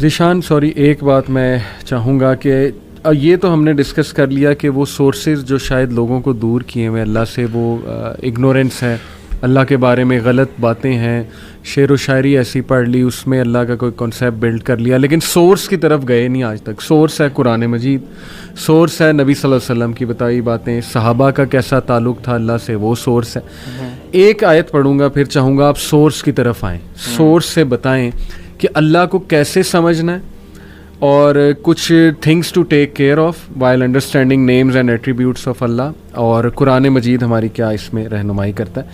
Zeeshan sorry ایک بات میں چاہوں گا کہ یہ تو ہم نے ڈسکس کر لیا کہ وہ سورسز جو شاید لوگوں کو دور کیے ہوئے اللہ سے وہ اگنورینس ہے, اللہ کے بارے میں غلط باتیں ہیں, شعر و شاعری ایسی پڑھ لی, اس میں اللہ کا کوئی کانسیپٹ بلڈ کر لیا, لیکن سورس کی طرف گئے نہیں آج تک. سورس ہے قرآن مجید, سورس ہے نبی صلی اللہ علیہ وسلم کی بتائی باتیں, صحابہ کا کیسا تعلق تھا اللہ سے, وہ سورس ہے. ایک آیت پڑھوں گا, پھر چاہوں گا آپ سورس کی طرف آئیں, سورس سے بتائیں کہ اللہ کو کیسے سمجھنا ہے اور کچھ things to take care of while understanding names and attributes of Allah, اور قرآن مجید ہماری کیا اس میں رہنمائی کرتا ہے.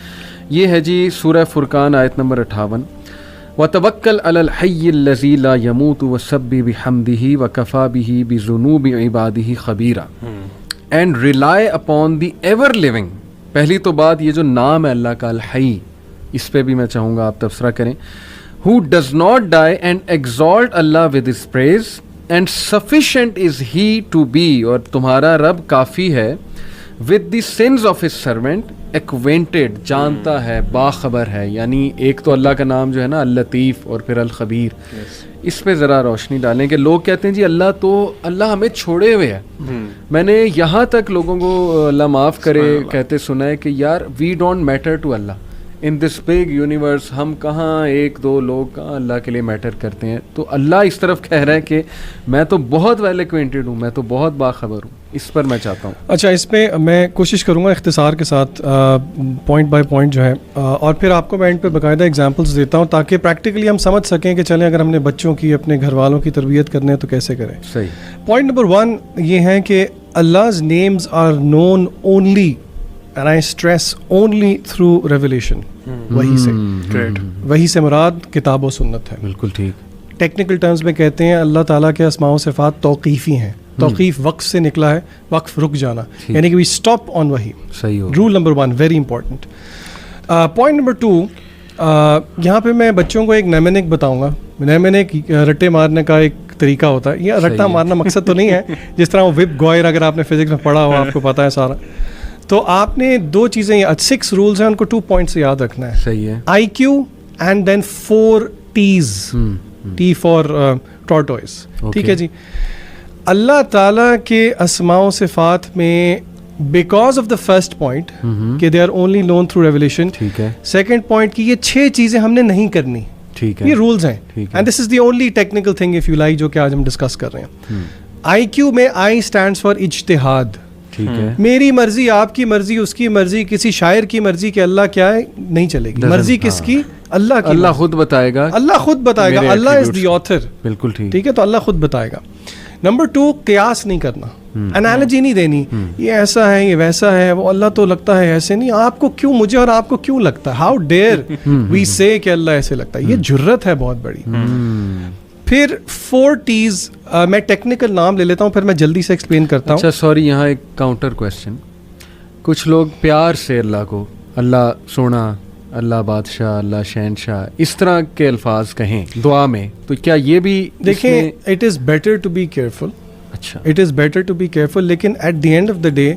یہ ہے جی سورہ فرقان آیت نمبر 58, وَتَوَكَّلْ عَلَى الْحَيِّ الَّذِي لَا يَمُوتُ وَسَبِّحْ بِحَمْدِهِ وَكَفَى بِهِ بِذُنُوبِ عِبَادِهِ خَبِيرًا and rely upon the ever living. پہلی تو بات یہ جو نام ہے اللہ کا الحی, اس پہ بھی میں چاہوں گا آپ تبصرہ کریں. Who does not die and exalt Allah with his praise and sufficient is he to be, اور تمہارا رب کافی ہے, with the sins of his servant acquainted, جانتا ہے, باخبر ہے. یعنی ایک تو اللہ کا نام جو ہے نا اللطیف اور پھر الخبیر, اس پہ ذرا روشنی ڈالیں کہ لوگ کہتے ہیں جی اللہ ہمیں چھوڑے ہوئے ہے. میں نے یہاں تک لوگوں کو اللہ معاف کرے کہتے سنا ہے کہ یار we don't matter to Allah in this big universe, ہم کہاں ایک دو لوگ کہاں اللہ کے لیے میٹر کرتے ہیں. تو اللہ اس طرف کہہ رہا ہے کہ میں تو بہت ویل ایکوینٹڈ ہوں, میں تو بہت باخبر ہوں. اس پر میں چاہتا ہوں. اچھا, اس پہ میں کوشش کروں گا اختصار کے ساتھ پوائنٹ بائی پوائنٹ جو ہے, اور پھر آپ کو میں اینڈ پہ باقاعدہ ایگزامپلس دیتا ہوں تاکہ پریکٹیکلی ہم سمجھ سکیں کہ چلیں اگر ہم نے بچوں کی, اپنے گھر والوں کی تربیت کرنے ہے تو کیسے کریں. صحیح. پوائنٹ نمبر 1 یہ ہے کہ Allah's names are known only, and I stress only through revelation. وہی سے, وہی سے مراد کتاب و سنت ہے. بالکل ٹھیک. ٹیکنیکل ٹرمز میں کہتے ہیں اللہ تعالیٰ کے اسماء و صفات توقیفی ہیں. توقیف وقف سے نکلا ہے, وقف رک جانا, یعنی کہ وی اسٹاپ آن وہی. صحیح. Roll number 1 very important. Point number 2, یہاں پہ میں بچوں کو ایک نیمینک بتاؤں گا. نیمینک رٹے مارنے کا ایک طریقہ ہوتا ہے. یہ رٹا مارنا مقصد تو نہیں ہے جس طرح وہ وپ گوئر, اگر آپ نے فزکس میں پڑھا ہو آپ کو پتہ ہے سارا. تو آپ نے 2 چیزیں, 6 رولز ہیں, ان کو 2 پوائنٹس سے یاد رکھنا ہے. صحیح ہے. IQ and then 4 T's. T for tortoise. ٹھیک ہے جی. اللہ تعالیٰ کے اسماء و صفات میں because of the first point کہ they are only known through revelation. ٹھیک ہے. سیکنڈ پوائنٹ کی یہ 6 چیزیں ہم نے نہیں کرنی. ٹھیک ہے. یہ رولز ہیں, and this is the only technical thing if you like جو کہ آج ہم ڈسکس کر رہے ہیں. IQ میں I اسٹینڈس فار اجتہاد. ٹھیک ہے. میری مرضی, آپ کی مرضی, اس کی مرضی, کسی شاعر کی مرضی کہ اللہ کیا ہے نہیں چلے گی. مرضی کس کی؟ اللہ کی. اللہ خود بتائے گا. اللہ خود بتائے گا. اللہ از دی آتھر. بالکل ٹھیک. ٹھیک ہے, تو اللہ خود بتائے گا. نمبر 2, قیاس نہیں کرنا, انالوجی نہیں دینی, یہ ایسا ہے یہ ویسا ہے, وہ اللہ تو لگتا ہے ایسے نہیں, آپ کو کیوں, مجھے اور آپ کو کیوں لگتا ہے, ہاؤ ڈیئر وی سے کہ اللہ ایسے لگتا ہے. یہ جرت ہے بہت بڑی. پھر 4 T's, میں ٹیکنیکل نام لے لیتا ہوں پھر میں جلدی سے ایکسپلین کرتا ہوں. اچھا سوری, یہاں ایک کاؤنٹر کویسچن. کچھ لوگ پیار سے اللہ کو اللہ سونا, اللہ بادشاہ, اللہ شہنشاہ, اس طرح کے الفاظ کہیں دعا میں, تو کیا یہ بھی دیکھیں it is better to be careful. اچھا, it is better to be careful, لیکن at the end of the day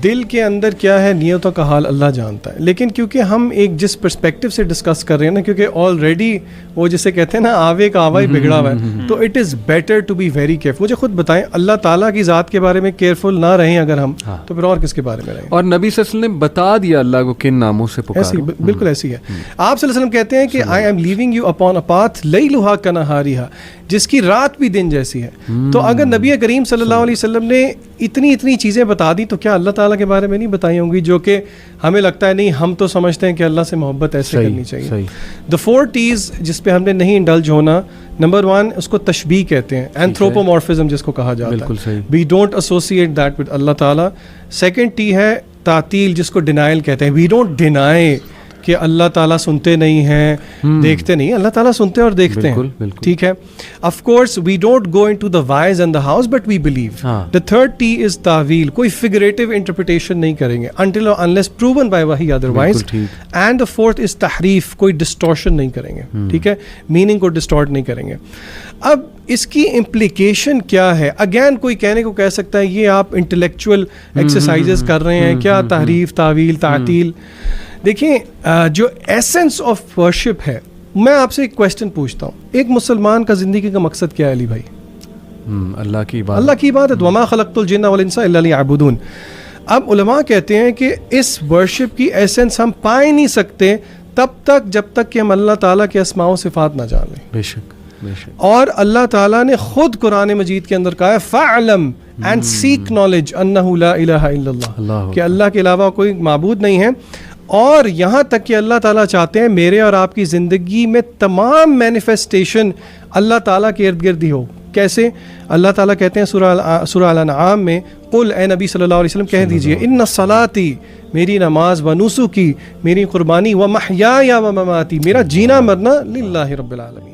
دل کے اندر کیا ہے, نیتوں کا حال اللہ جانتا ہے. لیکن کیونکہ ہم ایک جس پرسپیکٹو سے ڈسکس کر رہے ہیں نا, کیونکہ آلریڈی وہ جسے کہتے ہیں نا آوے کا آوا ہی بگڑا ہوا ہے, تو it is better to be very careful. مجھے خود بتائیں, اللہ تعالیٰ کی ذات کے بارے میں کیئرفل نہ رہیں اگر ہم, تو پھر اور کس کے بارے میں رہیں. اور نبی صلی اللہ علیہ وسلم نے بتا دیا اللہ کو کن ناموں سے پکارو. بالکل ایسی ہے. آپ صلی اللہ علیہ وسلم کہتے ہیں کہ I am leaving you upon a path لیلھا کنہاریھا, جس کی رات بھی دن جیسی ہے. تو اگر نبی کریم صلی اللہ علیہ وسلم نے اتنی چیزیں بتا دی, تو کیا اللہ تعالیٰ کے بارے میں نہیں بتائی ہوں گی جو کہ ہمیں لگتا ہے نہیں, ہم تو سمجھتے ہیں کہ اللہ سے محبت ایسے کرنی چاہیے. The 4 T's جس پہ ہم نے نہیں انڈلج ہونا. نمبر 1 اس کو تشبیہ کہتے ہیں, اینتھروپومورفزم جس کو کہا جاتا ہے. We don't associate that with اللہ تعالیٰ. سیکنڈ T ہے تعطیل, جس کو ڈینائل کہتے ہیں. We don't deny کہ اللہ تعالیٰ سنتے نہیں ہیں, دیکھتے نہیں. اللہ تعالیٰ سنتے اور دیکھتے ہیں. ٹھیک ہے. Of course we don't go into the whys and the hows, but we believe. The 3rd T is تعویل. کوئی فگریٹو انٹرپریٹیشن نہیں کریں گے until or unless proven by وحی otherwise. اینڈ دا 4th از تحریف. کوئی ڈسٹورشن نہیں کریں گے. ٹھیک ہے, میننگ کو ڈسٹورٹ نہیں کریں گے. اب اس کی امپلیکیشن کیا ہے؟ اگین کوئی کہنے کو کہہ سکتا ہے یہ آپ انٹلیکچوئل ایکسرسائزز کر رہے ہیں کیا, تحریف, تعویل, تعطیل. دیکھیں جو ایسنس آف ورشپ ہے میں آپ سے ایک کویسچن پوچھتا ہوں, ایک مسلمان کا زندگی کا مقصد کیا ہے علی بھائی؟ اللہ کی عبادت. اللہ کی عبادت. وما خلقت الجن والانس الا لیعبدون. اب علماء کہتے ہیں کہ اس ورشپ کی ایسنس ہم پا ہی نہیں سکتے جب تک کہ ہم اللہ تعالیٰ کے اسماء و صفات نہ جان لیں. بے شک بے شک. اور اللہ تعالیٰ نے خود قرآن مجید کے اندر کہا ہے فَاعْلَمْ and seek knowledge أَنَّهُ لَا إِلَهَ إِلَّا اللَّهُ, کہ اللہ کے علاوہ کوئی معبود نہیں ہے. اور یہاں تک کہ اللہ تعالیٰ چاہتے ہیں میرے اور آپ کی زندگی میں تمام مینیفیسٹیشن اللہ تعالیٰ کے ارد گرد ہی ہو. کیسے؟ اللہ تعالیٰ کہتے ہیں سورہ الانعام میں, قل اے نبی صلی اللہ علیہ وسلم کہہ دیجئے, ان صلاتی, میری نماز, و نسکی, میری قربانی, و محیایا و مماتی, میرا جینا مرنا للہ رب العالمین.